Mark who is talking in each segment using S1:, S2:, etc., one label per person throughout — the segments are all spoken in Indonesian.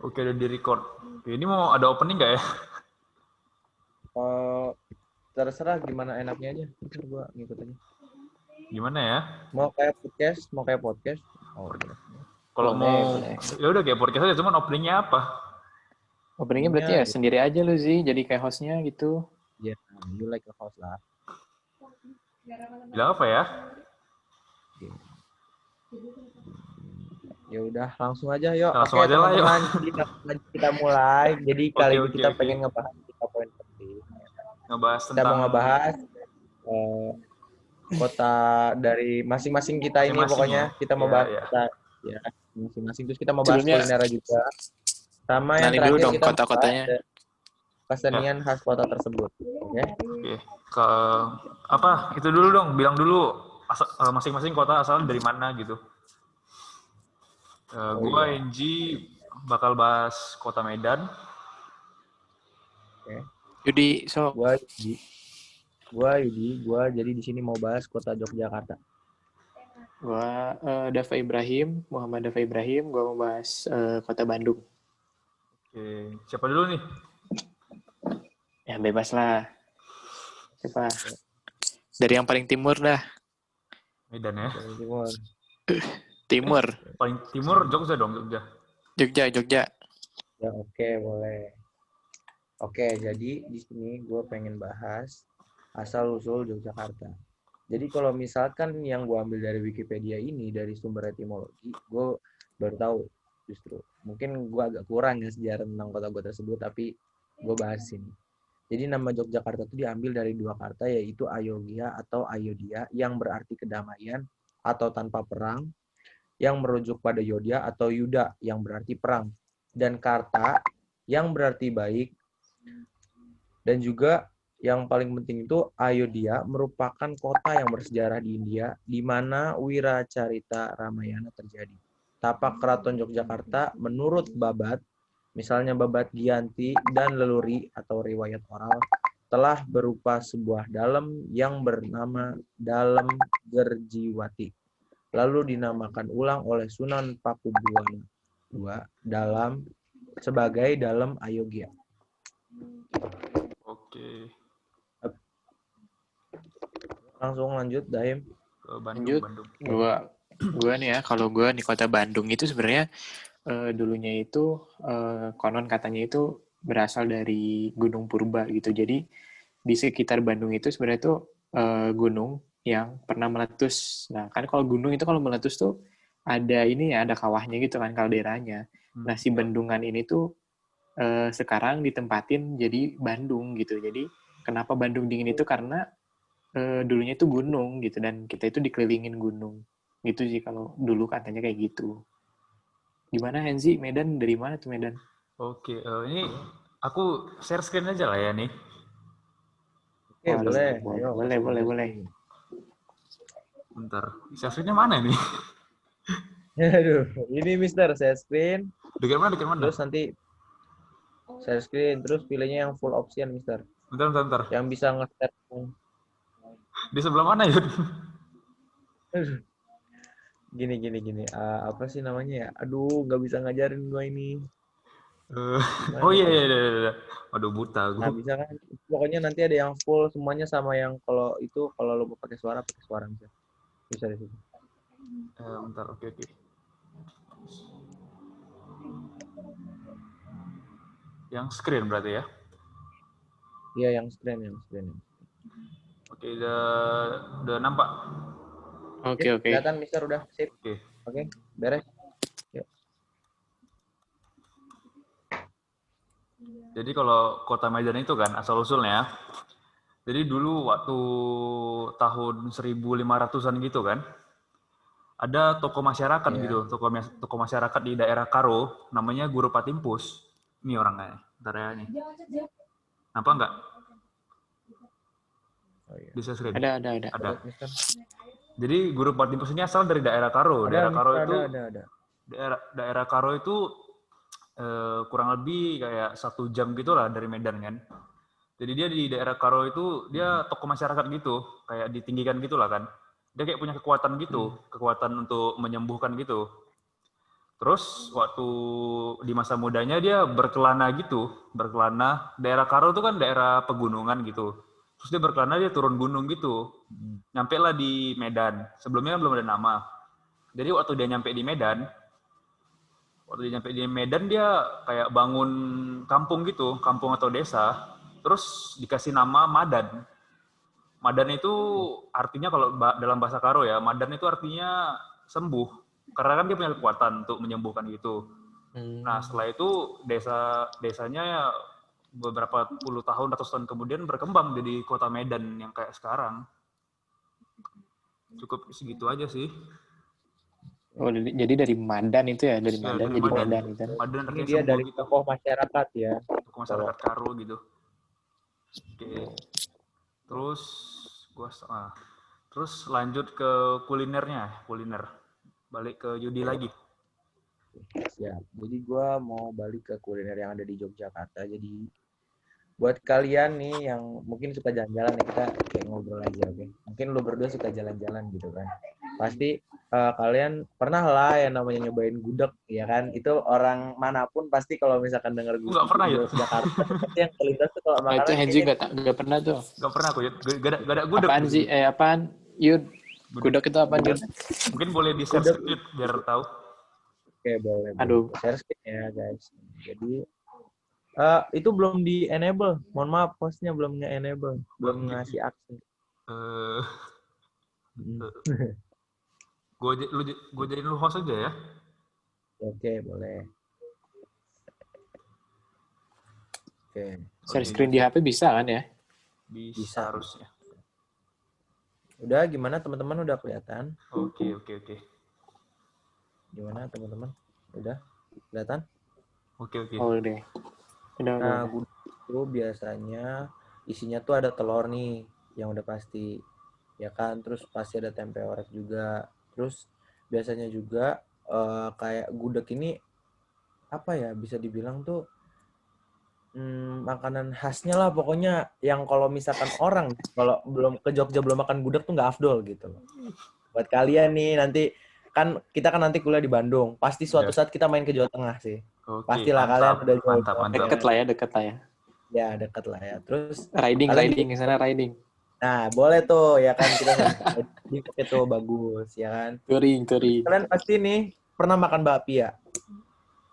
S1: Oke, udah di-record. Oke, ini mau ada opening nggak ya?
S2: Terserah gimana enaknya aja. Ntar gua ngikut aja.
S1: Gimana ya?
S2: Mau kayak podcast. Oh, boleh.
S1: Kalau mau,
S3: Boleh.
S1: ya udah kayak podcast aja, cuman openingnya apa?
S3: Openingnya berarti ya sendiri aja lu sih, jadi kayak hostnya gitu.
S2: Ya, you like a host lah.
S1: Bilang apa ya?
S2: Ya udah, langsung aja yuk.
S1: Langsung
S2: Oke,
S1: aja lah, yuk.
S2: teman-teman, kita mulai. Jadi kali ini kita
S1: Oke.
S2: pengen ngebahas 3 poin penting.
S1: Ngebahas
S2: Kita
S1: tentang
S2: mau ngebahas kota dari masing-masing kita ini,
S1: Masing-masing
S2: pokoknya
S1: ya?
S2: kita mau
S1: Iya,
S2: bahas
S1: iya.
S2: kota ya masing-masing. Terus kita mau bahas
S3: Sebelumnya,
S2: kuliner juga. Sama yang
S3: kenalin dulu
S2: terakhir
S3: dong
S2: kita
S3: kota-kotanya.
S2: bahas kesenian khas kota tersebut. Oke.
S1: Oke. Apa? Itu dulu dong, bilang dulu masing-masing kota asal dari mana gitu. Gua
S2: Iya.
S1: NG bakal bahas kota Medan.
S2: Oke.
S3: Yudi, so.
S2: Gua Yudi, jadi di sini mau bahas kota Yogyakarta.
S3: Gua Muhammad Dava Ibrahim, gua mau bahas kota Bandung.
S1: Oke, siapa dulu nih?
S3: Ya bebas lah. Siapa? Dari yang paling timur dah.
S1: Medan ya.
S3: Timur.
S1: Paling timur Jogja dong, Jogja.
S3: Jogja.
S2: Ya oke, boleh. Oke, jadi di sini gue pengen bahas asal-usul Yogyakarta. Jadi kalau misalkan yang gue ambil dari Wikipedia ini, dari sumber etimologi, gue baru tahu justru. Mungkin gue agak kurang ya sejarah tentang kota gue tersebut, tapi gue bahas ini. Jadi nama Yogyakarta itu diambil dari 2 kata, yaitu Ayogya atau Ayodhya, yang berarti kedamaian atau tanpa perang, yang merujuk pada Yodya atau Yuda, yang berarti perang, dan Karta, yang berarti baik. Dan juga yang paling penting itu Ayodhya merupakan kota yang bersejarah di India, di mana Wiracarita Ramayana terjadi. Tapak Keraton Yogyakarta menurut Babat, misalnya Babat Giyanti dan Leluri atau riwayat oral, telah berupa sebuah dalem yang bernama Dalem Gerjiwati. Lalu dinamakan ulang oleh Sunan Pakubuwana II dalam sebagai Dalem Ayogya.
S1: Oke.
S2: Langsung lanjut, Daim.
S1: Ke Bandung.
S3: Gua nih ya, kalau gua di kota Bandung itu sebenarnya dulunya itu konon katanya itu berasal dari Gunung Purba gitu. Jadi di sekitar Bandung itu sebenarnya itu gunung yang pernah meletus. Nah, kan kalau gunung itu kalau meletus tuh ada ini ya, ada kawahnya gitu kan kalderanya. Nah, si bendungan ini tuh sekarang ditempatin jadi Bandung gitu. Jadi kenapa Bandung dingin itu karena dulunya itu gunung gitu, dan kita itu dikelilingin gunung. Gitu sih kalau dulu katanya kayak gitu. Gimana Henzi, Medan dari mana tuh Medan?
S1: Oke, ini aku share screen aja lah ya nih.
S2: Oke, boleh. Ayo.
S3: Boleh.
S1: Bentar, share screen-nya mana nih?
S2: Aduh, ini Mister share screen.
S1: Dekat mana?
S2: Terus nanti share screen, terus pilihnya yang full option, Mister.
S1: Bentar.
S2: Yang bisa nge-share.
S1: Di sebelah mana, Yud?
S2: Gini. Apa sih namanya ya? Aduh, nggak bisa ngajarin gua ini.
S1: Oh iya. Aduh, buta gue.
S2: Nah, bisa kan? Pokoknya nanti ada yang full semuanya sama yang kalau lo mau pakai suara bisa. Bisa di situ.
S1: Bentar, oke. Yang screen berarti ya?
S2: Iya, yang screen.
S1: Oke, udah nampak.
S3: Oke.
S2: Kelihatan Mister udah sip. Oke, beres. Yuk.
S1: Jadi kalau kota Medan itu kan asal usulnya. Jadi dulu waktu tahun 1500-an gitu kan. Ada toko masyarakat gitu, toko masyarakat di daerah Karo, namanya Guru Patimpus. Ini orangnya, bentar ya nih. Nampak nggak?
S2: Oh, iya.
S3: Bisa screen? Ada.
S1: Jadi Guru Patimpus ini asal dari daerah Karo. Daerah Karo itu kurang lebih kayak 1 jam gitulah dari Medan kan. Jadi dia di daerah Karo itu dia toko masyarakat gitu, kayak ditinggikan gitulah kan. Dia kayak punya kekuatan gitu, kekuatan untuk menyembuhkan gitu. Terus waktu di masa mudanya dia berkelana gitu, berkelana. Daerah Karo itu kan daerah pegunungan gitu. Terus dia berkelana, dia turun gunung gitu. Nyampe lah di Medan. Sebelumnya belum ada nama. Jadi waktu dia nyampe di Medan, dia kayak bangun kampung gitu, kampung atau desa. Terus dikasih nama Madan. Madan itu artinya kalau dalam bahasa Karo ya, Madan itu artinya sembuh. Karena kan dia punya kekuatan untuk menyembuhkan gitu. Nah setelah itu desanya ya beberapa puluh tahun, ratusan tahun kemudian berkembang jadi kota Medan yang kayak sekarang. Cukup segitu aja sih.
S3: Oh, jadi dari Madan itu ya, dari Madan jadi Medan gitu.
S1: Madan
S2: Ini
S1: artinya
S2: dia
S1: sembuh
S2: dari
S1: gitu.
S2: tokoh masyarakat ya.
S1: Tokoh masyarakat Karo gitu. Oke. Terus lanjut ke kulinernya, kuliner. Balik ke Yudi lagi.
S2: Siap. Jadi gue mau balik ke kuliner yang ada di Yogyakarta. Jadi buat kalian nih yang mungkin suka jalan-jalan ya, kita kayak ngobrol aja, oke? Mungkin lu berdua suka jalan-jalan gitu kan. Pasti kalian pernah lah yang namanya nyobain gudeg, ya kan? Itu orang manapun pasti kalau misalkan denger
S1: Nggak pernah ya?
S2: Yogyakarta, pasti yang terlintas tuh kalau
S3: Itu
S2: makanan
S3: Henzi
S2: kayaknya
S3: nggak pernah tuh.
S1: Nggak pernah aku, gak ada gudeg.
S3: Apaan sih? Apaan? Yud, gudeg itu apaan, Yud?
S1: Mungkin boleh di-share
S2: Gudeg.
S1: sedikit biar tahu.
S2: Oke, boleh.
S3: Aduh.
S2: Share screen ya, guys. Jadi itu belum di enable. Mohon maaf, hostnya belum nge-enable, belum ngasih akses.
S1: Gue jadiin lu host aja ya.
S2: Oke, boleh. Oke.
S3: Share screen di HP bisa kan ya?
S2: Bisa.
S1: Harusnya.
S2: Udah, gimana teman-teman, udah kelihatan?
S1: Oke.
S2: Gimana teman-teman? Udah kelihatan?
S1: Oke.
S3: Oh, udah.
S2: Nah, gudeg itu biasanya isinya tuh ada telur nih, yang udah pasti. Ya kan, terus pasti ada tempe orek juga. Terus biasanya juga kayak gudeg ini apa ya, bisa dibilang tuh makanan khasnya lah pokoknya, yang kalau misalkan orang kalau belum ke Jogja belum makan gudeg tuh nggak afdol gitu loh. Buat kalian nih nanti kita kan nanti kuliah di Bandung, pasti suatu saat kita main ke Jawa Tengah sih.
S1: Oke,
S2: Pastilah kalian udah
S1: mantap.
S3: Deket lah ya.
S2: Ya, dekat lah ya. Terus
S3: Riding ke sana riding.
S2: Nah, boleh tuh ya kan, kita itu bagus ya kan.
S3: Touring.
S2: Kalian pasti nih pernah makan bakpia.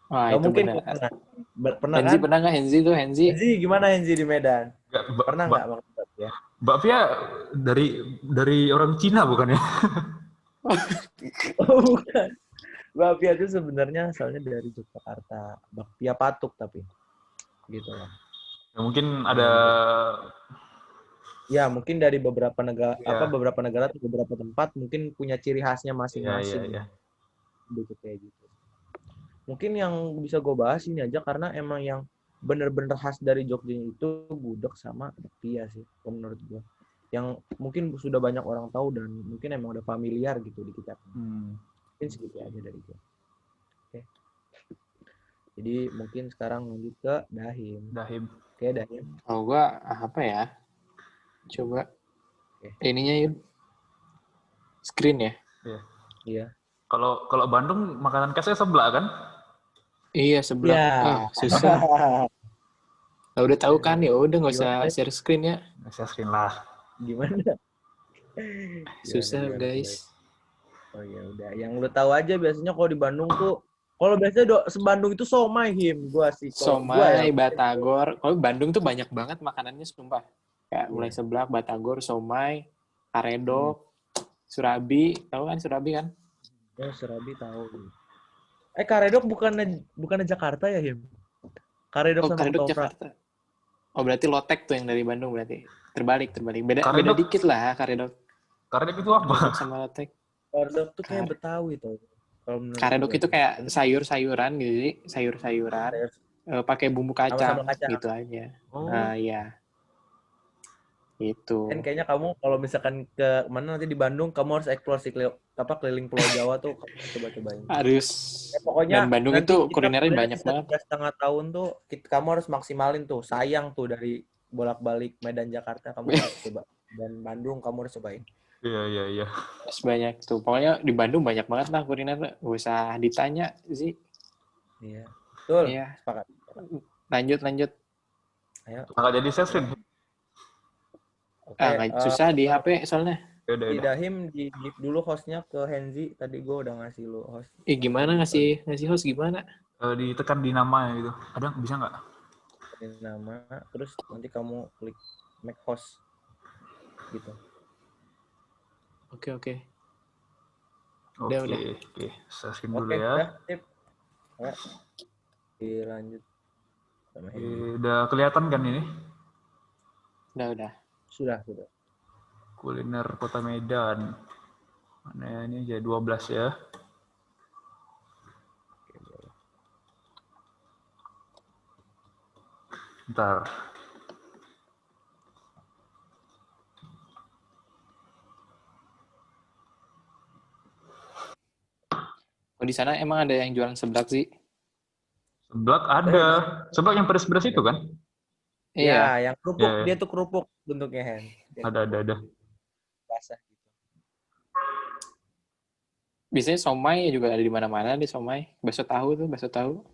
S3: Wah, itu
S2: mungkin
S3: benar.
S2: Pernah
S3: Henzi
S2: kan?
S3: pernah nggak Henzi?
S2: Henzi gimana Henzi di Medan? Pernah nggak makan bakpia?
S1: Bakpia dari orang Cina bukan ya?
S2: Oh, bukan. Bakpia itu sebenarnya asalnya dari Yogyakarta. Bakpia patuk tapi gitu lah.
S1: Ya, mungkin ada
S2: ya mungkin dari beberapa negara
S1: ya.
S2: beberapa negara atau beberapa tempat mungkin punya ciri khasnya masing-masing.
S1: Ya.
S2: Kayak gitu. Mungkin yang bisa gue bahas ini aja karena emang yang bener-bener khas dari Jogja itu gudeg sama bakpia sih menurut gue. Yang mungkin sudah banyak orang tahu dan mungkin emang udah familiar gitu di kita. Mungkin segitu aja dari gue. Oke. Jadi mungkin sekarang lanjut ke Dahim. Oke, Dahim.
S3: Oh, gue apa ya? Coba. Ininya Yud. Screen ya?
S2: Iya.
S1: Kalau Bandung makanan khasnya seblak kan?
S3: Iya, seblak.
S2: Ya.
S3: Susah. Udah tahu kan ya, udah nggak usah share screen ya.
S1: Share screen lah.
S2: Gimana?
S3: Susah guys.
S2: Oh ya udah, yang lu tahu aja biasanya kalau di Bandung tuh, kalau biasanya sebandung itu somai gua sih.
S3: Somai, batagor. Kalau Bandung tuh banyak banget makanannya sumpah. Kayak mulai seblak, batagor, somai, karedok, surabi. Tahu kan surabi kan?
S2: Oh, surabi tahu. Karedok bukannya Jakarta ya, Him? Karedok sama
S3: Karedok
S2: ketoprak.
S3: Jakarta. Oh, berarti lotek tuh yang dari Bandung berarti. Terbalik. Beda dikit lah karedok.
S1: Karedok itu apa?
S3: Karedok sama lotek.
S2: Karedok tuh kayak Betawi tuh.
S3: Karedok itu kayak sayur-sayuran gitu, jadi sayur-sayuran pakai bumbu kacang gitu aja.
S1: Oh.
S3: Iya. Itu.
S2: Kan kayaknya kamu kalau misalkan ke mana nanti di Bandung, kamu harus eksplorasi keliling Pulau Jawa tuh, coba-cobain.
S3: Harus.
S2: Pokoknya
S3: dan Bandung itu kulinernya banyak banget.
S2: 3,5 tahun tuh kamu harus maksimalin tuh. Sayang tuh dari bolak-balik Medan Jakarta kamu harus coba. Dan Bandung kamu harus cobain.
S1: Iya.
S3: Terus banyak tuh. Pokoknya di Bandung banyak banget lah kuliner. Gak usah ditanya sih.
S2: Iya. Betul.
S3: Iya.
S2: Sepakat.
S3: Lanjut.
S2: Ayo.
S1: Nggak jadi sales, Rin.
S2: Oke.
S3: Nggak susah di HP soalnya.
S1: Udah.
S2: Dahim di give dulu hostnya ke Henzi. Tadi gue udah ngasih lu host.
S3: Gimana ngasih host gimana?
S1: Ditekan di nama gitu. Ada bisa nggak?
S2: Ini nama, terus nanti kamu klik make host gitu.
S3: Oke.
S1: Oke.
S3: Udah.
S1: Saya screen dulu
S2: Oke,
S1: ya.
S2: udah, sip. Ya. Dilanjut sama Henzi.
S1: Udah kelihatan kan ini?
S3: Udah.
S2: Sudah.
S1: Kuliner Kota Medan. Mana ini aja 12 ya.
S2: Oke, boleh.
S1: Bentar.
S3: Oh, di sana emang ada yang jualan seblak sih?
S1: Seblak ada. Seblak yang pedas-pedas itu kan?
S3: Iya.
S2: Ya, yang kerupuk,
S1: Iya.
S2: dia tuh kerupuk bentuknya, Hen.
S1: Ada.
S2: Basah gitu.
S3: Biasanya somai juga ada di mana-mana di somai. Bakso tahu.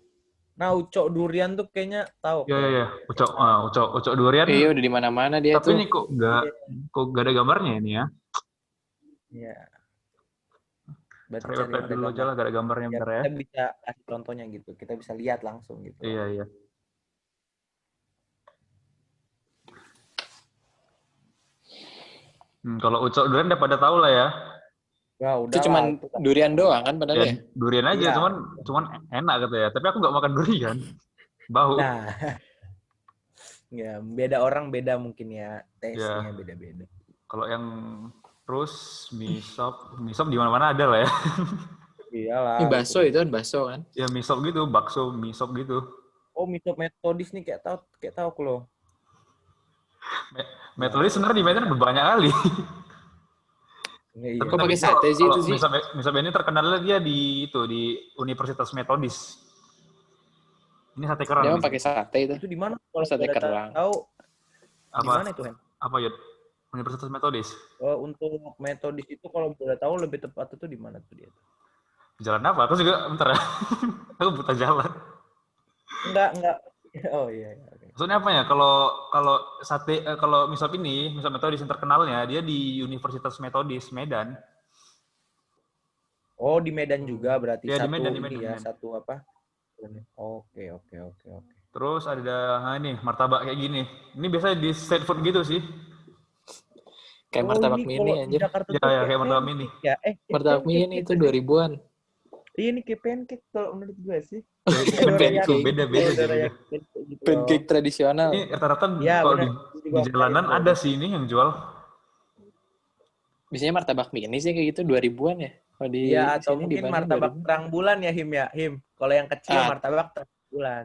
S2: Nah, ucok durian tuh kayaknya tahu.
S1: Iya. Ucok durian.
S3: Iya, udah di mana-mana dia
S1: Tapi
S3: tuh.
S1: ini kok nggak ada gambarnya ini ya?
S2: Iya. Berarti
S1: Cari
S2: cari
S1: website
S2: ada
S1: dulu aja
S2: gambar.
S1: lah, gak ada gambarnya
S2: Biar
S1: bentar ya.
S2: kita bisa kasih contohnya gitu. Kita bisa lihat langsung gitu.
S1: Iya. Kalau ucok durian udah pada tahu lah ya.
S2: Wah, udah
S3: Itu cuman
S2: lah, kan.
S3: durian doang kan padahal ya?
S1: Durian aja,
S2: Iya.
S1: cuman enak gitu ya. Tapi aku nggak makan durian. Bau.
S2: Nah, ya beda orang beda mungkin ya, taste-nya beda-beda.
S1: Kalau yang terus mie sop di mana-mana ada lah ya.
S2: Iyalah.
S3: Ini bakso itu kan bakso kan?
S1: Ya mie sop gitu, bakso mie sop gitu.
S2: Oh, mito metodis nih kayak tahu aku loh.
S1: Metodis sebenarnya di Medan banyak kali.
S2: Iya.
S3: Kok pakai sate sih itu sih?
S1: Mie sop ini terkenalnya dia di Universitas Metodis. Ini sate kerang.
S3: Dia pakai sate itu.
S2: Itu di mana? Kalau
S3: Sate
S2: boleh
S3: kerang.
S2: tahu di
S1: Apa?
S2: mana itu, Hen?
S1: Apa Yud? Universitas Metodis.
S2: Untuk metodis itu kalau boleh tahu lebih tepat itu di mana tuh dia?
S1: Jalan apa? Aku juga bentar ya. Aku buta jalan.
S2: Enggak. Oh iya. Okay.
S1: Maksudnya apa ya? Kalau sate kalau mie sop Metodis yang terkenalnya dia di Universitas Metodis Medan.
S2: Oh, di Medan juga berarti
S1: Ya,
S2: satu
S1: di Medan,
S2: ya,
S1: Medan.
S2: satu apa? Oke.
S1: Terus ada martabak kayak gini. Ini biasanya di street food gitu sih.
S3: Kayak martabak
S2: ini
S3: mini
S2: kalau di
S3: anjir.
S2: Jakarta
S1: Ya,
S2: tuh
S1: kayak martabak mini.
S2: Ya,
S3: Martabak mini itu 2000-an.
S2: Iya, ini kayak pancake kalau menurut gue sih.
S1: Beda.
S3: Pancake tradisional.
S1: Ini rata-rata
S2: Ya,
S1: kalau
S2: bener.
S1: di jalanan ada sih ini yang jual.
S3: Biasanya martabak mini sih kayak gitu 2000-an ya. Kalau di
S2: Iya, atau
S3: sini di
S2: mungkin
S3: Bandung
S2: martabak
S3: 2000.
S2: terang bulan ya, Him. Kalau yang kecil
S3: Ah.
S2: martabak terang bulan.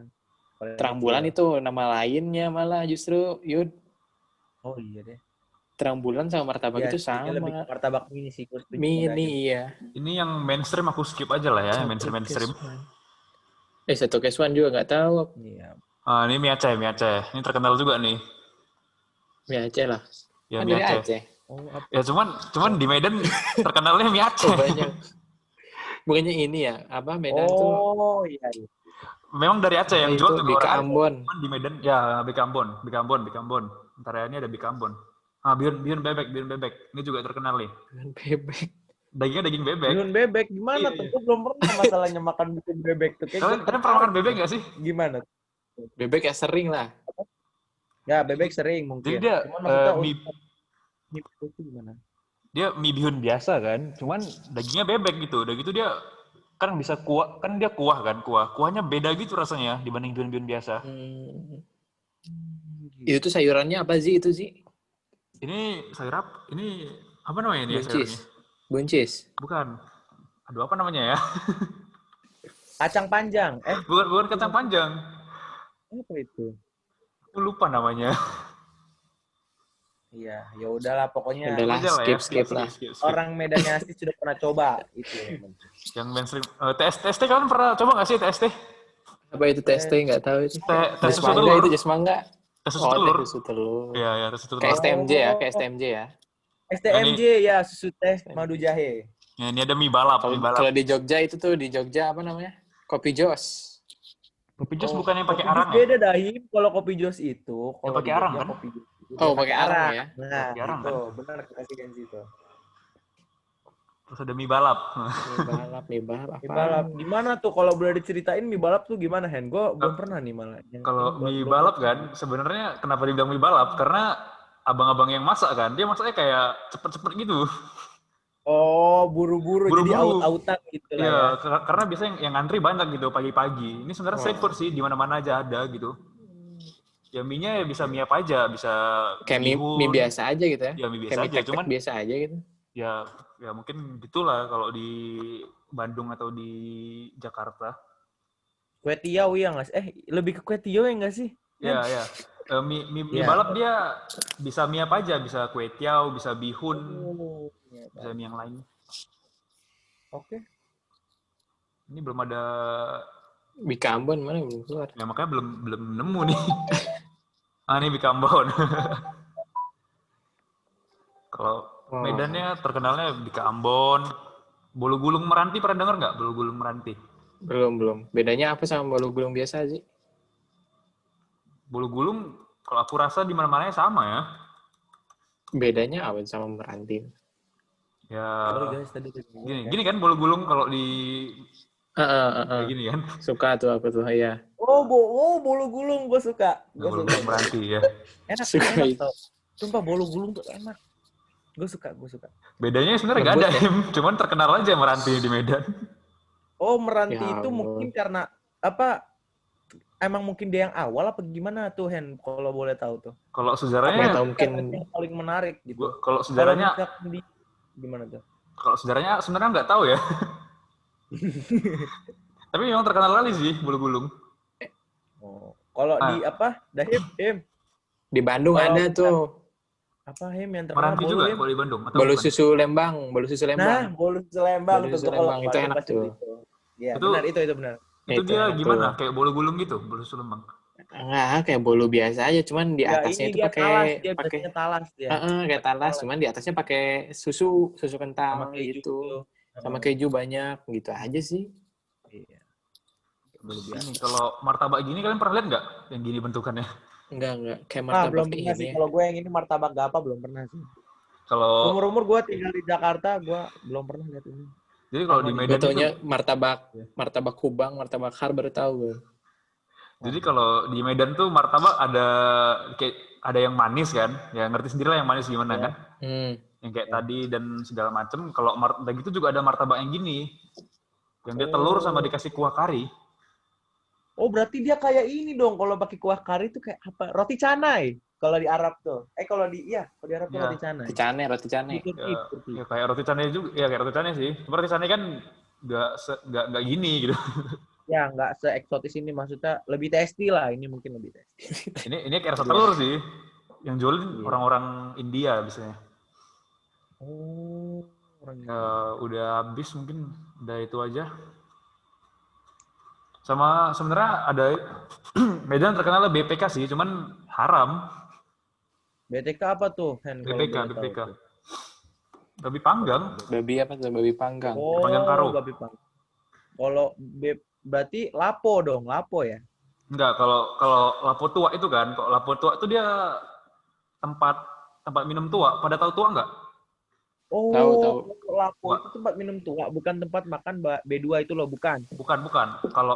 S2: Kalau yang
S3: Terang
S2: kecil.
S3: bulan itu nama lainnya malah justru Yud.
S2: Oh iya deh.
S3: Terang bulan sama martabak
S2: Iya,
S3: itu
S2: dia
S3: sama.
S2: lebih ke martabak mini sih. Gue setuju
S3: Mini
S2: sama
S3: iya.
S1: Ini yang mainstream aku skip aja lah ya, yang mainstream.
S3: Satu Keswan juga nggak tahu.
S2: Iya.
S1: Ini mie Aceh. Ini terkenal juga nih.
S3: Mie Aceh lah.
S1: Ya
S3: Kan
S1: mie
S3: dari
S1: Aceh.
S3: Aceh.
S2: Oh, apa?
S1: Ya cuman di Medan terkenalnya mie Aceh.
S3: Banyak. Bukannya ini ya, apa Medan tuh
S2: Oh, iya.
S1: Memang dari Aceh yang
S3: itu
S1: jual juga
S3: Bika
S1: orang
S3: Ambon.
S1: Cuman di Medan ya Bika Ambon. Ntar ya, ini ada Bika Ambon. Bihun bebek. Ini juga terkenal nih.
S3: Bebek.
S1: Dagingnya daging bebek.
S2: Bihun bebek gimana
S1: Iya,
S2: tuh?
S1: iya.
S2: Gue belum pernah masalahnya makan bihun bebek tuh.
S1: Kalian pernah makan bebek nggak sih?
S2: Gimana?
S3: Bebek ya sering lah.
S2: Ya, bebek sering mungkin.
S1: Jadi dia
S2: Cuman maksudnya
S1: mie
S2: itu gimana?
S1: dia mie bihun biasa kan, cuman dagingnya bebek gitu. Udah gitu dia kan bisa kuah, kan dia kuah. Kuahnya beda gitu rasanya dibanding bihun biasa.
S3: Itu tuh sayurannya apa sih itu sih?
S1: Ini sayur ini apa namanya ini ya sayurnya?
S3: Buncis.
S1: Bukan. Aduh, apa namanya ya?
S2: Kacang panjang.
S1: Bukan kacang panjang.
S2: Apa itu?
S1: Aku lupa namanya.
S2: Iya, ya udahlah pokoknya.
S3: Udahlah,
S1: Aja lah ya.
S3: skip lah.
S2: Orang Medannya asli sudah pernah coba itu.
S1: Yang mainstream. TST kalian pernah coba nggak sih TST?
S3: Apa itu testing nggak tahu itu.
S1: Tes
S3: Tes
S1: susu
S3: mangga
S1: telur.
S3: itu tes mangga.
S1: Tes susu
S3: Oh,
S1: telur.
S3: tes susu telur.
S1: Iya, tes susu
S3: Kayak
S1: telur.
S3: STMJ ya, kayak STMJ ya.
S2: STMJ ya, susu teh madu jahe.
S1: Ya, ini ada mie balap,
S3: Kalau
S1: mie balap.
S3: kalau di Jogja itu tuh di Jogja apa namanya? Kopi Jos.
S1: Kopi jos bukan yang pakai
S2: Kopi Jos
S1: arang ya?
S2: beda dah, Him. Kalau kopi Jos itu,
S1: Yang
S2: kalau di
S1: pakai arang
S2: Jogja
S1: kan?
S2: kopi Jos itu dia
S3: Oh,
S2: pakai
S3: pakai arang
S2: arang.
S3: ya.
S2: Nah,
S1: Pakai arang
S2: itu
S1: kan?
S2: benar kasihkan situ.
S1: Terus ada mie balap.
S3: Mie balap
S2: Mie
S3: apa?
S2: balap gimana tuh kalau boleh diceritain mie balap tuh gimana, Hen? Gue belum pernah nih malah.
S1: Kalau mie balap kan, sebenarnya kenapa dibilang mie balap? Karena abang-abang yang masak kan, dia masaknya kayak cepet-cepet gitu.
S2: Oh, buru-buru jadi
S1: Buru-buru.
S2: aut-autan gitu lah ya.
S1: Iya, karena biasanya yang ngantri banyak gitu pagi-pagi. Ini sebenarnya street food sih, di mana-mana aja ada gitu. Ya mie-nya ya bisa mie apa aja, bisa
S3: Kayak mie
S1: bihun.
S3: biasa aja gitu ya.
S1: Ya mie
S3: Kayak
S1: biasa
S3: mie
S1: aja,
S3: tek-tek
S1: cuman
S3: biasa aja gitu.
S1: ya mungkin gitulah kalau di Bandung atau di Jakarta.
S2: Kue tiaw ya nggak sih? Lebih ke kue tiaw ya nggak sih?
S1: Ya, ya. Mie
S2: Iya.
S1: balap dia bisa mie apa aja, bisa kue tiaw, bisa bihun,
S2: Oh,
S1: bisa mie yang lain.
S2: oke.
S1: Ini belum ada,
S3: Bika Ambon mana belum keluar.
S1: ya makanya belum nemu nih. Ah, ini Bika Ambon. Kalau Medannya terkenalnya Bika Ambon. Bolu Gulung Meranti pernah denger nggak? Bolu Gulung Meranti.
S3: Belum. Bedanya apa sama bolu gulung biasa sih?
S1: Bolu Gulung kalau aku rasa di mana-mana sama ya.
S3: Bedanya apa sama meranti?
S1: Ya
S2: Sorry guys, tadi
S1: gini kan Bolu Gulung kalau di kayak gini kan.
S3: Suka tuh aku tuh ya.
S2: Bolu gulung gue suka.
S1: Bolu Gulung Meranti ya.
S2: Enak,
S3: Suka
S2: enak
S3: itu.
S2: tau. Sumpah bolu gulung tuh enak. Gue suka.
S1: Bedanya sebenarnya nggak ada,
S3: Lembut ya?
S1: cuman terkenal aja Meranti di Medan.
S2: Oh, Meranti
S3: Ya
S2: itu
S3: ampun.
S2: mungkin karena apa? Emang mungkin dia yang awal apa gimana tuh, Hen? Kalau boleh tahu tuh.
S1: Kalau
S3: Nggak
S1: sejarahnya,
S3: tahu mungkin
S2: Yang paling menarik gitu.
S1: kalau
S2: Kalau
S1: sejarahnya,
S2: misalkan di gimana tuh?
S1: kalau sejarahnya sebenarnya nggak tahu ya. Tapi memang terkenal kali sih Bolu Gulung.
S2: Oh, kalau di apa? Him.
S3: di Bandung
S2: Kalau
S3: ada tuh
S2: apa Him yang terkenal
S1: Meranti
S2: bolu,
S1: juga
S2: Him?
S1: kalau di Bandung atau
S3: bolu
S1: bukan?
S3: susu Lembang, bolu susu
S2: Nah,
S3: Lembang.
S2: bolu Lembang
S3: Bolu
S2: tuh
S3: susu
S2: kalau
S3: Lembang, itu
S2: Bandung
S3: enak
S2: pasti
S3: tuh.
S2: itu. Iya,
S1: Itu-
S2: benar itu benar.
S1: Itu
S3: Itu
S1: dia
S3: enak
S1: gimana?
S3: tuh.
S1: Kayak bolu gulung gitu, bolu Sulembang.
S3: Enggak, kayak bolu biasa aja, cuman di
S2: Ya,
S3: atasnya
S2: ini
S3: itu
S2: dia talas, dia
S3: pakai
S2: biasanya talas dia.
S3: kayak talas, cuman di atasnya pakai susu
S2: Sama
S3: kental
S2: keju
S3: gitu.
S2: tuh.
S3: Sama keju banyak gitu aja sih.
S2: Iya. Bolu
S1: Ini
S2: biasa.
S1: kalau martabak gini kalian pernah lihat nggak? Yang gini bentukannya.
S3: Enggak, kayak
S2: Ah,
S3: martabak
S2: belum pernah sih.
S3: ini.
S2: Kalau gue yang ini martabak gapa belum pernah sih.
S1: Kalau
S2: Umur gue tinggal di Jakarta, gue belum pernah lihat ini.
S1: jadi kalau di Medan itu,
S3: Contohnya martabak Kubang, martabak Har baru tahu gue.
S1: jadi kalau di Medan tuh martabak ada kayak ada yang manis kan? Ya ngerti sendiri lah yang manis gimana kan? Yang kayak tadi dan segala macem. Kalau martabak itu juga ada martabak yang gini, yang dia telur sama dikasih kuah kari.
S2: Oh, berarti dia kayak ini dong. Kalau pakai kuah kari itu kayak apa? Roti canai. Kalau di Arab tuh. Kalau di Arab tuh
S1: Iya.
S2: roti canai.
S3: Roti cane.
S2: Turki.
S1: Ya kayak roti canai juga, ya kayak roti canai sih. Cuma roti canai kan nggak gini gitu.
S2: Ya, nggak se-eksotis ini, maksudnya lebih tasty lah. Ini mungkin lebih tasty.
S1: Ini kayak rasa telur sih. Yang jualin orang-orang India biasanya.
S2: Oh,
S1: Udah habis mungkin, udah itu aja. Sama sebenarnya ada Medan terkenal BPK sih, cuman haram.
S2: BTK apa tuh, Hen? Kalau
S1: BPK,
S2: boleh tahu
S1: BPK.
S2: tuh?
S1: Babi panggang.
S3: Babi apa tuh? Babi panggang.
S2: Oh,
S1: Panggang karo.
S2: babi panggang. Kalau berarti lapo dong, lapo ya?
S1: Enggak, kalau Lapo Tua itu kan, kalau Lapo Tua itu dia tempat minum tua. Pada tahu tua enggak?
S2: Oh,
S3: Tahu.
S2: lapo itu tempat minum tua, bukan tempat makan B2 itu loh, bukan.
S1: Bukan. Kalau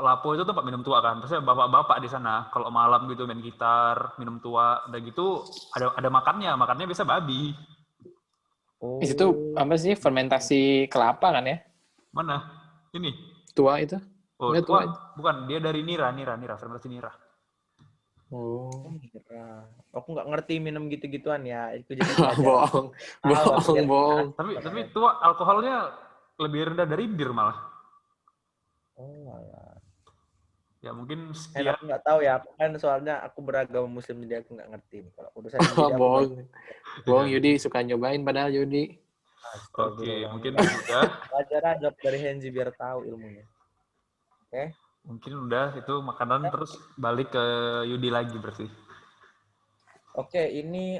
S1: Lapo itu tempat minum tua kan. Terus bapak-bapak di sana kalau malam gitu main gitar, minum tua, udah gitu ada makannya biasa babi.
S2: Oh.
S3: Itu tuh apa sih? Fermentasi kelapa kan ya?
S1: Mana? Ini.
S3: Tua itu.
S1: Oh,
S3: Enggak,
S1: tua.
S3: tua.
S1: Bukan, dia dari nira, fermentasi nira.
S3: Oh.
S2: Nira. Aku nggak ngerti minum gitu-gituan ya. Itu jadi
S3: Bohong.
S1: Tapi tua alkoholnya lebih rendah dari bir malah.
S2: Oh, alah.
S1: Ya mungkin
S2: Aku nggak tahu ya. Kan soalnya aku beragama Muslim, jadi aku nggak ngerti nih. Kalau urusan ini jadi aku
S3: Bohong Yudi suka nyobain padahal Yudi.
S1: Oke, mungkin udah.
S2: Belajar aja dari Henzi biar tahu ilmunya. Oke.
S1: Mungkin udah itu makanan terus balik ke Yudi lagi berarti.
S2: Oke, ini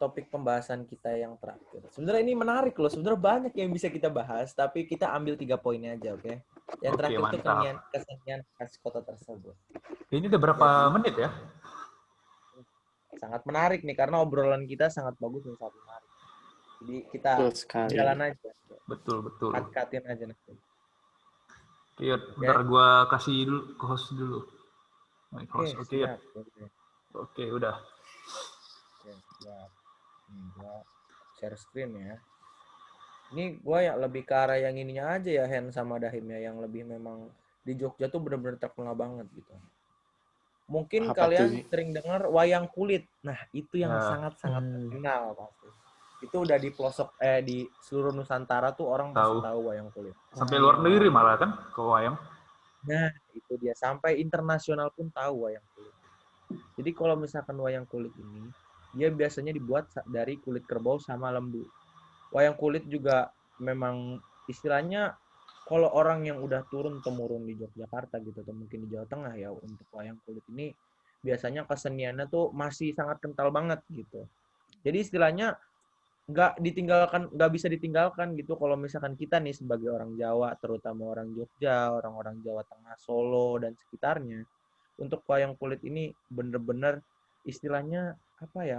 S2: topik pembahasan kita yang terakhir. Sebenarnya ini menarik loh. Sebenarnya banyak yang bisa kita bahas, tapi kita ambil 3 poinnya aja, oke? Yang
S1: Oke,
S2: terakhir itu
S1: mantap.
S2: kesenian khas kota tersebut.
S1: Ini udah berapa
S2: Jadi,
S1: menit ya?
S2: sangat menarik nih karena obrolan kita sangat bagus dan sangat menarik. Jadi kita
S3: Betul sekali.
S2: jalan aja.
S1: Betul.
S2: Cut-cutin aja nanti.
S1: Oke, bentar gue kasih dulu ke host dulu.
S2: Oke, siap.
S1: Oke, udah.
S2: Oke, siap. Nih, gua share screen ya. Ini gue yang lebih ke arah yang ininya aja ya, Hen sama Dahim ya, yang lebih memang di Jogja tuh bener-bener terkenal banget gitu. Mungkin
S3: Apa tuh
S2: kalian
S3: sih?
S2: sering dengar wayang kulit. Nah, itu yang
S1: Ya.
S2: sangat-sangat terkenal pasti. Itu udah di pelosok di seluruh Nusantara tuh orang pasti
S1: Tahu.
S2: tahu wayang kulit.
S1: Sampai luar negeri malah kan ke wayang.
S2: Nah, itu dia sampai internasional pun tahu wayang kulit. Jadi kalau misalkan wayang kulit ini, dia biasanya dibuat dari kulit kerbau sama lembu. Wayang kulit juga memang istilahnya kalau orang yang udah turun-temurun di Yogyakarta gitu atau mungkin di Jawa Tengah ya untuk wayang kulit ini biasanya keseniannya tuh masih sangat kental banget gitu. Jadi istilahnya nggak bisa ditinggalkan gitu kalau misalkan kita nih sebagai orang Jawa, terutama orang Jogja, orang-orang Jawa Tengah, Solo dan sekitarnya, untuk wayang kulit ini bener-bener istilahnya apa ya,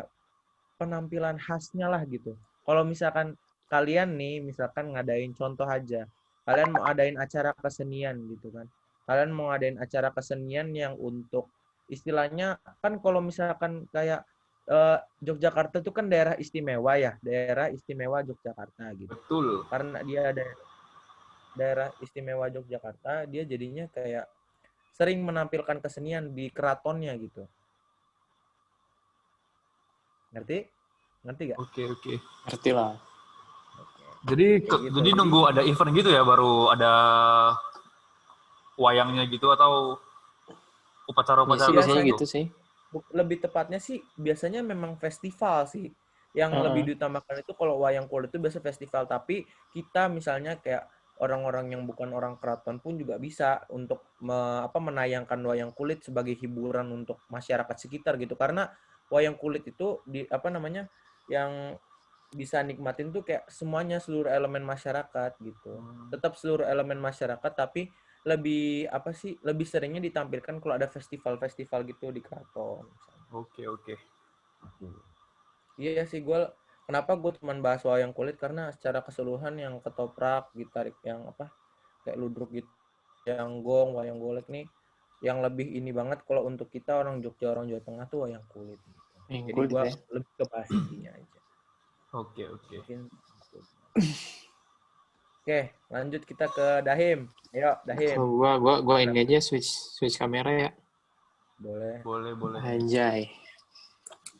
S2: penampilan khasnya lah gitu. Kalau misalkan kalian nih, misalkan ngadain contoh aja, kalian mau adain acara kesenian gitu kan. Kalian mau ngadain acara kesenian yang untuk istilahnya kan kalau misalkan kayak Yogyakarta itu kan daerah istimewa ya, daerah istimewa Yogyakarta gitu.
S1: Betul.
S2: Karena dia ada daerah istimewa Yogyakarta, dia jadinya kayak sering menampilkan kesenian di keratonnya gitu. Ngerti? Ngerti gak?
S1: Oke.
S3: Ngerti lah.
S1: Jadi
S2: gitu.
S1: jadi nunggu ada event gitu ya baru ada wayangnya gitu atau upacara-upacara
S3: Iya, biasanya
S1: tertentu?
S3: gitu sih.
S2: Lebih tepatnya sih biasanya memang festival sih. Yang lebih diutamakan itu kalau wayang kulit itu biasa festival, tapi kita misalnya kayak orang-orang yang bukan orang keraton pun juga bisa untuk menayangkan wayang kulit sebagai hiburan untuk masyarakat sekitar gitu. Karena wayang kulit itu yang bisa nikmatin tuh kayak semuanya, seluruh elemen masyarakat gitu. Tetap seluruh elemen masyarakat tapi lebih seringnya ditampilkan kalau ada festival-festival gitu di keraton.
S1: Oke.
S2: Iya sih, kenapa gue cuma bahas wayang kulit karena secara keseluruhan yang ketoprak, gitarik yang kayak ludruk gitu, yang gong, wayang golek nih yang lebih ini banget kalau untuk kita orang Jogja, orang Jawa Tengah tuh wayang kulit gitu. Jadi gue lebih ke bahas intinya aja.
S1: Oke.
S2: Oke, lanjut kita ke Dahim. Ayo, Dahim.
S3: Kalau gua ini aja switch kamera ya.
S1: Boleh.
S3: Anjay.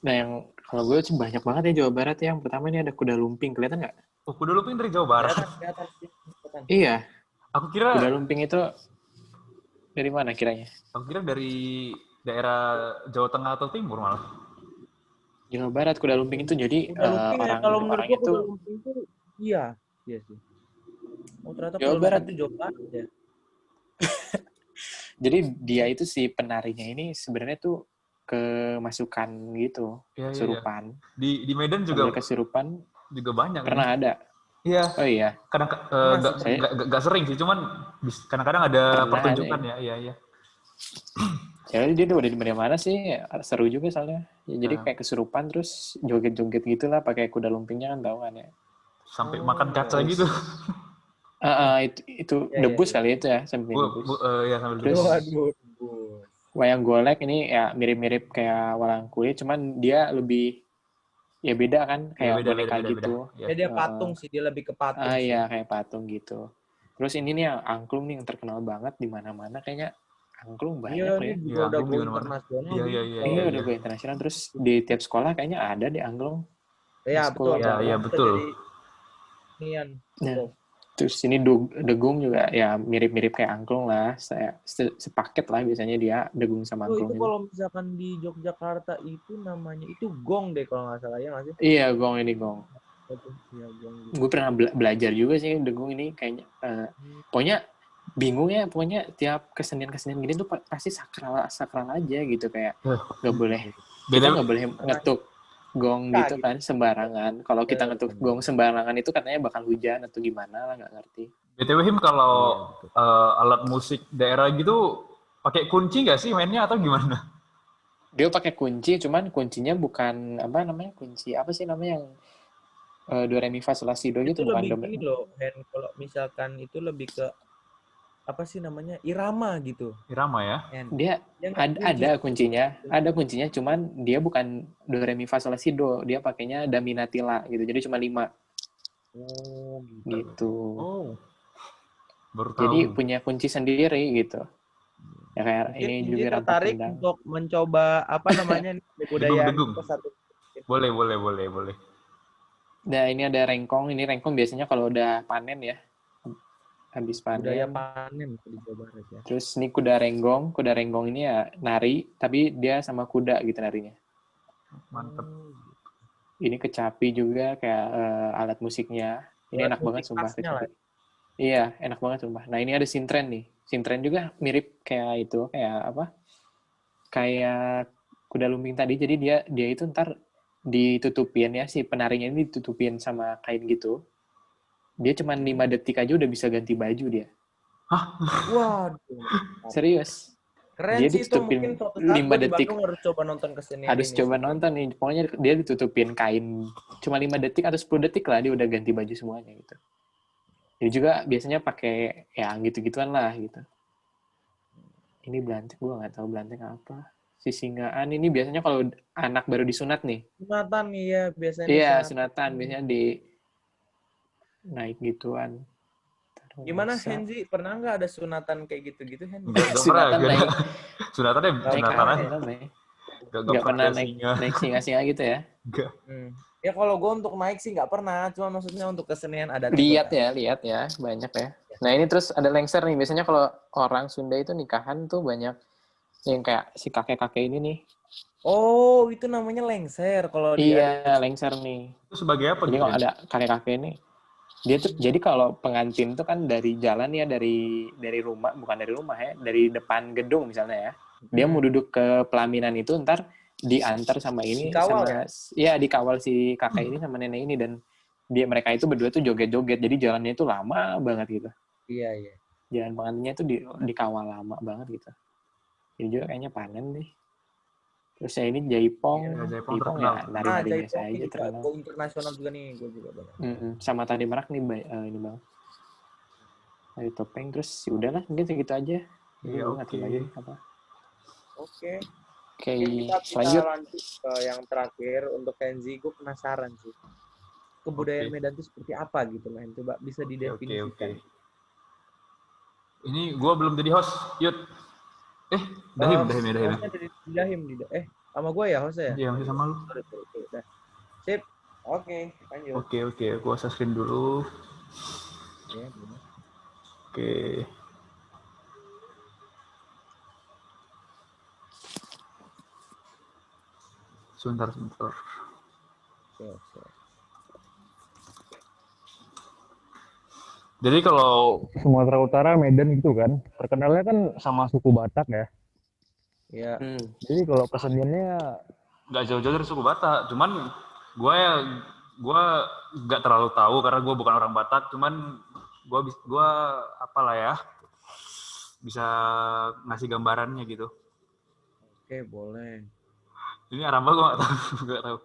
S3: Nah, yang kalau gue sih banyak banget ya Jawa Barat. Yang pertama ini ada kuda lumping, kelihatan nggak?
S1: Oh, kuda lumping dari Jawa Barat.
S2: Kelihatan.
S3: Iya.
S1: Aku kira
S3: Kuda lumping itu dari mana kiranya?
S1: Aku kira dari daerah Jawa Tengah atau Timur malah.
S3: Jawa Barat kuda lumping itu jadi
S2: Kuda lumping kalau menurut gua
S3: itu
S2: kuda lumping itu iya sih. Oh, ternyata
S3: Jawa
S2: kuda
S3: Barat
S2: lumping itu Jawa Barat ya.
S3: Jadi dia itu si penarinya ini sebenarnya tuh kemasukan gitu, kesurupan.
S1: Di Medan juga
S3: kesurupan
S1: juga banyak.
S3: Pernah
S1: ini.
S3: ada.
S1: Iya.
S3: Oh iya.
S1: Kadang nggak sering sih, cuman kadang-kadang ada pertunjukan ya. Iya.
S3: Jadi dia udah di mana sih, seru juga soalnya. Ya, jadi kayak kesurupan terus joget-joget gitulah pakai kuda lumpingnya kan tahu kan ya.
S1: Sampai makan kaca gitu.
S3: Itu debus kali itu ya, sambil debus.
S1: Sambil
S3: terus
S2: debus.
S3: Wayang golek ini ya mirip-mirip kayak wayang kulit, cuman dia lebih ya beda kan, kayak boneka gitu.
S2: Ya dia patung sih, dia lebih ke patung.
S3: Iya, kayak patung gitu. Terus ini nih yang angklung nih yang terkenal banget di mana-mana kayaknya. Angklung banyak ya.
S2: Iya, juga udah go internasional.
S3: Iya, udah go internasional. Terus di tiap sekolah kayaknya ada di angklung.
S2: Iya, betul.
S1: Iya, betul.
S3: Nah, terus ini degung juga ya mirip-mirip kayak angklung lah. Saya sepaket lah biasanya dia degung sama angklung.
S2: Itu kalau misalkan di Yogyakarta itu namanya itu gong deh kalau nggak salah ya nggak sih?
S3: Iya, gong ini gong.
S2: Ya, gong gitu.
S3: Gue pernah belajar juga sih degung ini kayaknya. Pokoknya bingung ya, pokoknya tiap kesenian gini tuh pasti sakral aja gitu, kayak nggak boleh kita nggak boleh ngetuk gong
S2: Nah,
S3: gitu
S2: gitu.
S3: kan sembarangan. Kalau kita ngetuk
S2: Bener.
S3: gong sembarangan itu katanya bakal hujan atau gimana lah, nggak ngerti.
S1: BTW Him,
S2: Iya,
S1: kalau
S2: betul.
S1: alat musik daerah gitu pakai kunci nggak sih mainnya atau gimana?
S3: Dia pakai kunci, cuman kuncinya bukan apa namanya, kunci apa sih namanya yang do re mi fa sol la si do
S2: Itu
S3: gitu, bukan
S2: lebih
S3: do.
S2: gini loh, Hen. Kalau misalkan itu lebih ke apa sih namanya? Irama gitu,
S1: Irama ya.
S2: Hen.
S3: Dia
S2: Dia nggak kunci.
S3: ada kuncinya, cuman dia bukan do re mi fa sol la si do, dia pakainya da mi na ti la gitu. Jadi cuma 5
S2: Oh, gitu.
S3: gitu.
S1: Oh, baru tahu.
S3: Jadi punya kunci sendiri gitu. Ya kayak
S2: Mungkin
S3: ini
S2: Henry
S3: juga rampak
S2: tertarik
S3: kendang.
S2: untuk mencoba apa namanya nih, kebudayaan
S1: Degung-degung.
S2: kita satu.
S1: Boleh, boleh, boleh, boleh.
S3: Nah, ini ada rengkong. Ini rengkong biasanya kalau udah panen ya. Habis
S2: Budaya
S3: panen.
S2: panen di Jawa Barat ya.
S3: Terus ini kuda renggong. Kuda renggong ini ya nari, tapi dia sama kuda gitu narinya.
S1: Mantep.
S2: Oh,
S3: Ini kecapi juga kayak alat musiknya. Ini
S2: alat
S3: enak banget
S2: musik
S3: sumpah
S2: khasnya lah.
S3: kecapi. Iya, enak banget sumpah. Nah, ini ada sintren nih. Sintren juga mirip kayak itu, kayak apa? Kayak kuda lumping tadi. Jadi dia itu ntar ditutupin ya, si penarinya ini ditutupin sama kain gitu. Dia cuma 5 detik aja udah bisa ganti baju dia.
S2: Waduh,
S3: Serius.
S2: keren
S3: Dia
S2: sih itu. Mungkin
S3: ditutupin
S2: suatu saat
S3: 5
S2: gue di
S3: detik.
S2: Bandung harus coba nonton kesenian
S3: Harus
S2: ini
S3: coba
S2: sih.
S3: nonton nih. Pokoknya dia ditutupin kain. Cuma 5 detik atau 10 detik lah dia udah ganti baju semuanya gitu. Dia juga biasanya pakai ya gitu-gituan lah gitu. Ini belantik, gue nggak tahu belantik apa. Sisingaan ini biasanya kalau anak baru disunat nih.
S2: Sunatan nih ya, biasanya nih
S3: Iya,
S2: sunatan.
S3: sunatan. Biasanya di naik gituan.
S2: Gimana
S3: Masa
S2: Henzi? Pernah nggak ada sunatan kayak gitu-gitu Henzi?
S1: Gak pernah,
S3: sunatan
S1: gak ada.
S3: naik
S1: Sunatannya
S2: Nggak
S3: naik
S1: sunatan
S2: pernah
S1: aja.
S2: ya?
S3: apa namanya?
S1: Gak
S3: Nggak
S1: pernah
S3: pernah
S1: ada
S3: naik
S1: singa.
S3: naik singa-singa gitu ya.
S1: Gak.
S2: Ya kalau gue untuk naik sih nggak pernah. Cuma maksudnya untuk kesenian adatnya gue tahu.
S3: Lihat ya, banyak ya. Nah ini terus ada lengser nih. Biasanya kalau orang Sunda itu nikahan tuh banyak yang kayak si kakek-kakek ini nih.
S2: Oh, itu namanya lengser kalau di
S3: Iya,
S2: adat.
S3: lengser nih.
S1: Itu sebagai apa
S3: Jadi
S1: gitu,
S3: kalau
S1: Rin?
S3: ada kakek-kakek ini, dia tuh jadi kalau pengantin tuh kan dari jalan ya, dari rumah, bukan dari rumah ya, dari depan gedung misalnya ya. Dia mau duduk ke pelaminan itu, ntar diantar sama ini,
S2: Dikawal
S3: sama ya dikawal si kakek ini sama nenek ini, dan mereka itu berdua tuh joget-joget, jadi jalannya itu lama banget gitu.
S2: Iya, iya.
S3: Jalan pengantinnya tuh dikawal lama banget gitu. Jadi juga kayaknya panen nih. Terus ya ini jaipong,
S1: Iya, Jaipong
S3: jaipong
S1: terkenal.
S3: ya nari-nari biasa
S2: Jaipong
S3: aja
S2: juga
S3: terkenal.
S2: go internasional juga nih, gue juga banyak.
S3: Sama tadi merak nih ini bang. Dari topeng terus ya udahlah mungkin segitu aja. Jadi
S1: Iya,
S3: gue nggak tahu
S1: oke.
S3: lagi apa.
S2: Oke.
S3: Oke,
S2: Mungkin kita bisa
S3: lanjut.
S2: lanjut ke yang terakhir untuk Kenzi. Gue penasaran sih. Kebudayaan
S1: Oke.
S2: Medan itu seperti apa gitu, men? Coba bisa
S1: Oke.
S2: didefinisikan.
S1: Ini gue belum jadi host, Yud. Dahim.
S2: Hostnya dari Dahim. Sama gue ya hostnya ya?
S1: Iya, masih sama lu.
S2: Sorry. Udah. Sip. Oke, lanjut.
S1: Oke. Gue screen dulu.
S2: Ya, bener.
S1: Oke. Sebentar.
S2: Oke.
S1: Jadi kalau Sumatera Utara, Medan gitu kan, terkenalnya kan sama suku Batak ya.
S2: Ya.
S1: Jadi kalau keseniannya nggak jauh-jauh dari suku Batak, cuman gue nggak terlalu tahu karena gue bukan orang Batak, cuman gue apalah ya bisa ngasih gambarannya gitu.
S2: Oke, boleh.
S1: Ini Aramba gue nggak tahu.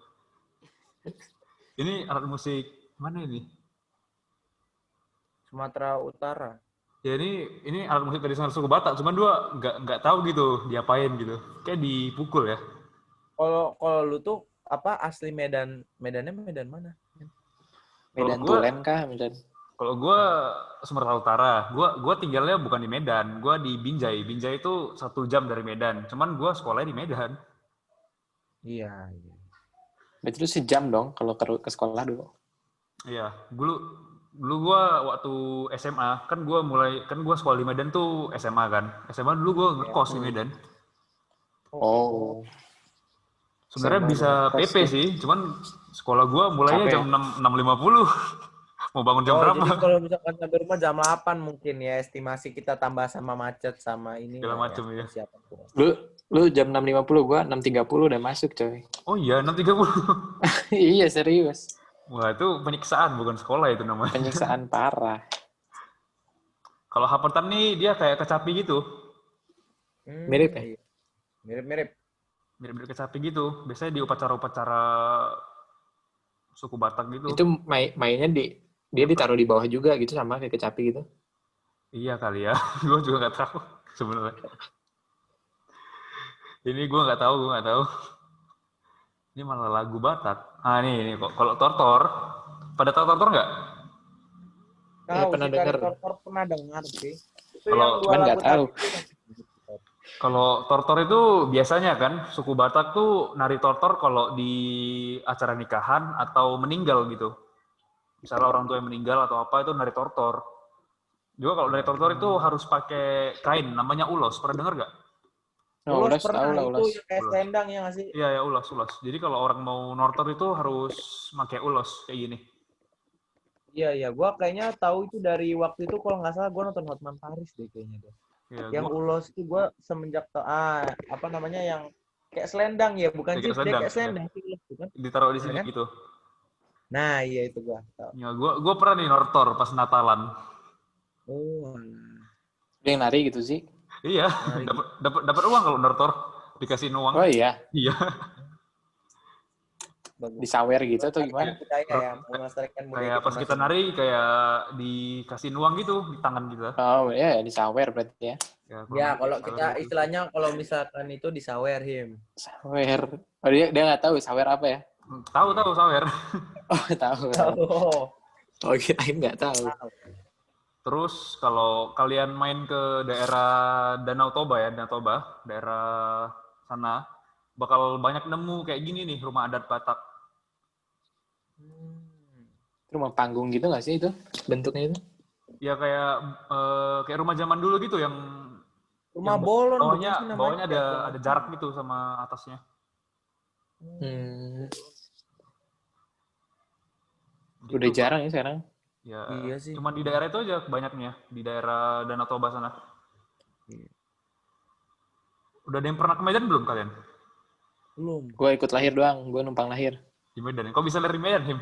S1: Ini alat musik mana ini?
S2: Sumatera Utara.
S1: Ya ini alat musik tradisional suku Batak, cuman gue nggak tahu gitu diapain gitu. Kayak dipukul ya.
S2: Kalau lu tuh apa asli Medannya Medan mana?
S3: Medan Tulen kah? Medan.
S1: Kalau gue Sumatera Utara, gue tinggalnya bukan di Medan, gue di Binjai. Binjai itu 1 jam dari Medan, cuman gue sekolahnya di Medan.
S2: Iya.
S3: Berarti itu sejam dong kalau ke sekolah dulu.
S1: Iya, dulu gue waktu SMA kan gue sekolah di Medan tuh SMA kan. SMA dulu gue ngekos di Medan.
S3: Oh.
S1: Sebenarnya
S3: SMA
S1: bisa
S3: ngekos
S1: PP
S3: ya.
S1: sih, cuman sekolah gue mulainya
S3: Capek
S1: jam 6.50. Mau bangun jam
S2: Oh,
S1: berapa?
S2: jadi kalau misalkan sampai rumah jam 8 mungkin ya, estimasi kita tambah sama macet sama ini
S1: Segala
S2: ya,
S1: macem ya.
S2: persiapan pulang.
S3: Lu jam 6.50, gua 6.30 udah masuk, coy.
S1: Oh iya, 6.30.
S3: Iya, serius.
S1: Wah, itu penyiksaan, bukan sekolah itu namanya.
S3: Penyiksaan parah.
S1: Kalau Hapertan nih, dia kayak kecapi gitu.
S3: Mirip ya?
S2: Iya. Mirip-mirip.
S1: Mirip-mirip kecapi gitu. Biasanya di upacara-upacara suku Batak gitu.
S3: Itu mainnya dia ditaruh di bawah juga gitu, sama kayak kecapi gitu.
S1: Iya kali ya. Gue juga nggak tahu sebenarnya. Ini gue nggak tahu. Ini malah lagu Batak. Ah ini kok. Kalau Tortor, pada tahu Tortor nggak?
S2: Tahu
S3: Pernah
S2: sih kali
S3: denger.
S2: Tortor pernah dengar sih. Itu
S1: Kalau-
S2: yang dua
S3: cuman
S2: lagu
S3: nggak tahu.
S2: tadi itu.
S1: Kalau Tortor itu biasanya kan suku Batak tuh nari Tortor kalau di acara nikahan atau meninggal gitu. Misalnya orang tua yang meninggal atau apa itu nari Tortor. Juga kalau nari Tortor itu harus pakai kain namanya ulos. Pernah dengar nggak?
S3: Oh,
S2: Ulos
S3: ulas
S2: pernah,
S3: tahu lah,
S2: itu
S3: ulas.
S2: yang kayak
S1: Ulos.
S2: selendang ya nggak sih?
S1: Iya ya ulos. Jadi kalau orang mau nortor itu harus pakai ulos kayak gini.
S2: Iya. Gua kayaknya tahu itu dari waktu itu kalau nggak salah gua nonton Hotman Paris deh kayaknya deh.
S1: Ya,
S2: Yang ulos itu gua semenjak apa namanya yang kayak selendang ya, bukan sih?
S1: kayak
S2: Dia
S1: selendang,
S2: kayak selendang sih, ulos, bukan?
S1: ditaruh di
S2: Bener
S1: sini
S2: kan?
S1: gitu.
S2: Nah, iya itu gua tahu.
S1: Ya, gua pernah nih nortor pas Natalan.
S2: Oh, alah.
S3: Dia yang nari gitu sih.
S1: Iya,
S2: Menarik.
S1: dapat uang kalau nortor, dikasih uang.
S3: Oh iya,
S1: Iya.
S2: Bagus.
S3: disawer gitu atau
S2: Melestarikan
S3: gimana?
S2: budaya ya, melestarikan budaya
S1: Kayak
S2: kita
S1: pas kita
S2: masing.
S1: nari kayak dikasih uang gitu di tangan kita.
S3: Oh ya, disawer berarti ya.
S1: Ya, kurang
S2: Ya,
S1: lebih
S2: kalau
S1: sawer
S2: kita
S1: gitu.
S2: istilahnya kalau misalkan itu disawer him.
S3: Sawer. Oh dia nggak tahu sawer apa ya?
S1: Tahu sawer.
S3: Oh tahu.
S2: Oh,
S3: Oh kirain nggak tahu.
S1: Terus kalau kalian main ke daerah Danau Toba ya, Danau Toba, daerah sana, bakal banyak nemu kayak gini nih rumah adat Batak.
S3: Rumah panggung gitu nggak sih itu bentuknya itu?
S1: Ya kayak rumah zaman dulu gitu yang
S2: rumah bolon bukan
S1: bawahnya
S2: sih namanya?
S1: bawahnya ada jarak gitu sama atasnya. Gitu,
S3: Udah
S1: Pak.
S3: jarang ya sekarang.
S1: Ya,
S2: Iya sih.
S1: cuma di daerah itu aja banyaknya, di daerah Danau Toba sana.
S2: Iya.
S1: Udah ada yang pernah ke Medan belum kalian?
S2: Belum.
S3: Gue ikut lahir doang, gue numpang lahir.
S1: Di Medan. Kok bisa dari Medan, Him?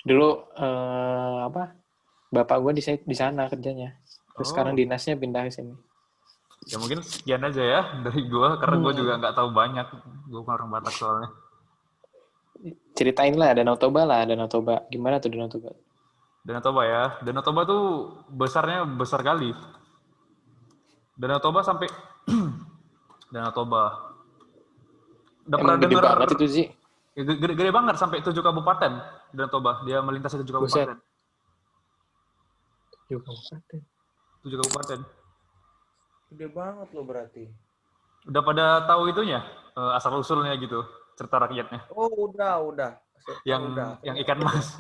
S3: Dulu bapak gue di sana kerjanya. Terus
S1: Oh.
S3: sekarang dinasnya pindah ke sini.
S1: Ya mungkin sekian aja ya dari gua, karena gua juga nggak tahu banyak. Gua bukan orang Batak soalnya.
S3: Ceritain lah, Danau Toba lah, Danau Toba. Gimana tuh Danau Toba?
S1: Danau Toba ya. Danau Toba tuh besarnya besar kali. Danau Toba sampai Danau Toba. Udah pernah
S3: Emang gede
S1: denger?
S3: banget itu sih.
S1: Ya, gede banget sampai 7 kabupaten Danau Toba. Dia melintasi 7
S3: Buset.
S1: kabupaten. 7
S3: 7 kabupaten.
S1: kabupaten.
S2: Gede banget loh berarti.
S1: Udah pada tahu itunya, asal usulnya gitu, cerita rakyatnya.
S2: Oh, udah.
S1: Yang
S2: Udah.
S1: yang ikan mas.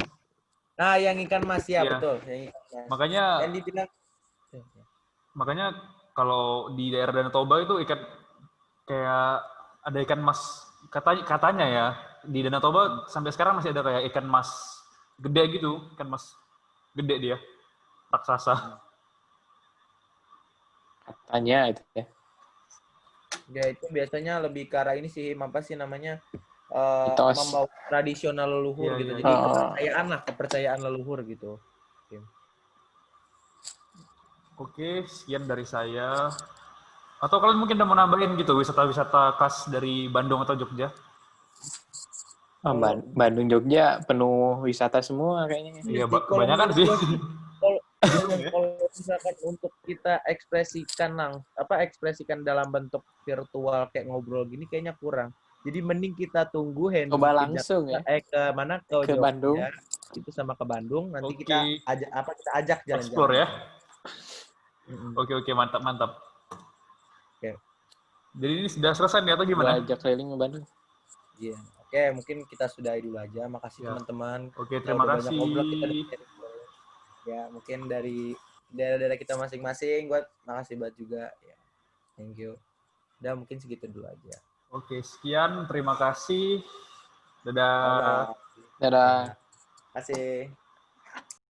S2: Nah, yang ikan mas ya,
S1: Iya.
S2: betul. Yang ikan mas.
S1: Makanya
S2: Yang dibilang
S1: makanya kalau di daerah Danau Toba itu kayak ada ikan mas, katanya ya, di Danau Toba sampai sekarang masih ada kayak ikan mas gede gitu, ikan mas gede dia, raksasa.
S3: Katanya itu ya.
S2: ya itu biasanya lebih ke arah ini sih, apa sih namanya?
S3: Mitos.
S2: Membawa tradisional leluhur
S1: Iya,
S2: gitu.
S1: iya.
S2: Jadi kepercayaan leluhur gitu.
S1: Oke, sekian dari saya. Atau kalian mungkin udah mau nambahin gitu wisata-wisata khas dari Bandung atau Jogja?
S3: Bandung Jogja penuh wisata semua kayaknya.
S1: Iya,
S2: Kalau
S1: kebanyakan
S2: menurut
S1: sih.
S2: gua sih, kalau misalkan untuk kita ekspresikan dalam bentuk virtual kayak ngobrol gini kayaknya kurang. Jadi mending kita tunggu Hendy
S3: Coba
S2: ke
S3: langsung
S2: Jakarta,
S3: ya.
S2: ke mana ke
S3: Ke
S2: Jogja,
S3: Bandung.
S2: itu sama ke Bandung. Nanti
S1: Oke.
S2: kita ajak jalan-jalan.
S1: Explore ya.
S2: Mm-mm.
S1: Oke, mantap.
S2: Oke.
S1: Jadi ini sudah selesai nih atau
S3: Gue
S1: gimana?
S3: ajak keliling ke Bandung.
S2: Iya. Oke, mungkin kita sudahi dulu aja. Makasih
S1: Ya.
S2: teman-teman.
S1: Oke,
S2: Kita
S1: terima
S2: udah banyak ngobrol, kita
S1: kasih.
S2: ya mungkin dari daerah-daerah kita masing-masing. Gue makasih banget juga. Ya. Thank you. Udah mungkin segitu dulu aja.
S1: Oke, sekian. Terima kasih. Dadah.
S3: Dadah.
S2: Asik.